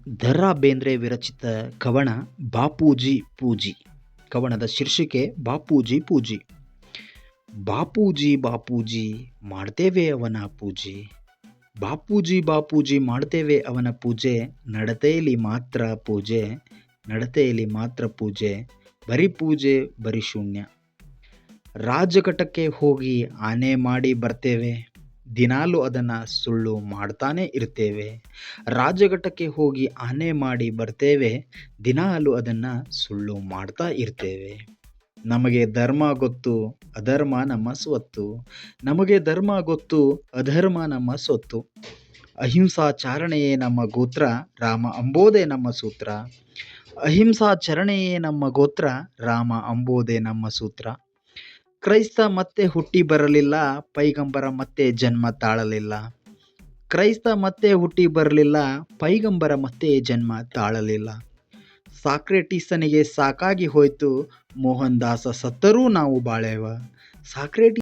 ದ.ರಾ ಬೇಂದ್ರೆ ವಿರಚಿತ ಕವನ ಬಾಪೂಜಿ ಪೂಜಿ. ಕವನದ ಶೀರ್ಷಿಕೆ ಬಾಪೂಜಿ ಪೂಜಿ. ಬಾಪೂಜಿ ಬಾಪೂಜಿ ಮಾಡ್ತೇವೆ ಅವನ ಪೂಜೆ. ಬಾಪೂಜಿ ಬಾಪೂಜಿ ಮಾಡ್ತೇವೆ ಅವನ ಪೂಜೆ. ನಡತೆಯಲ್ಲಿ ಮಾತ್ರ ಪೂಜೆ, ನಡತೆಯಲ್ಲಿ ಮಾತ್ರ ಪೂಜೆ. ಬರೀ ಪೂಜೆ ಬರೀ ಶೂನ್ಯ. ರಾಜಘಟ್ಟಕ್ಕೆ ಹೋಗಿ ಆನೆ ಮಾಡಿ ಬರ್ತೇವೆ. ದಿನಾಲೂ ಅದನ್ನು ಸುಳ್ಳು ಮಾಡ್ತಾನೆ ಇರ್ತೇವೆ. ರಾಜಘಟ್ಟಕ್ಕೆ ಹೋಗಿ ಆನೆ ಮಾಡಿ ಬರ್ತೇವೆ. ದಿನಾಲೂ ಅದನ್ನು ಸುಳ್ಳು ಮಾಡ್ತಾ ಇರ್ತೇವೆ. ನಮಗೆ ಧರ್ಮ ಗೊತ್ತು, ಅಧರ್ಮ ನಮ್ಮ ಸ್ವತ್ತು. ನಮಗೆ ಧರ್ಮ ಗೊತ್ತು, ಅಧರ್ಮ ನಮ್ಮ ಸ್ವತ್ತು. ಅಹಿಂಸಾಚರಣೆಯೇ ನಮ್ಮ ಗೋತ್ರ, ರಾಮ ಅಂಬೋದೇ ನಮ್ಮ ಸೂತ್ರ. ಅಹಿಂಸಾಚರಣೆಯೇ ನಮ್ಮ ಗೋತ್ರ, ರಾಮ ಅಂಬೋದೇ ನಮ್ಮ ಸೂತ್ರ. ಕ್ರೈಸ್ತ ಮತ್ತೆ ಹುಟ್ಟಿ ಬರಲಿಲ್ಲ, ಪೈಗಂಬರ ಮತ್ತೆ ಜನ್ಮ ತಾಳಲಿಲ್ಲ. ಕ್ರೈಸ್ತ ಮತ್ತೆ ಹುಟ್ಟಿ ಬರಲಿಲ್ಲ, ಪೈಗಂಬರ ಮತ್ತೆ ಜನ್ಮ ತಾಳಲಿಲ್ಲ. ಸಾಕ್ರೆಟೀಸನಿಗೆ ಸಾಕಾಗಿ ಹೋಯ್ತು, ಮೋಹನ್ ದಾಸ ಸತ್ತರೂ ನಾವು ಬಾಳೇವ. ಸಾಕ್ರೆಟೀಸ್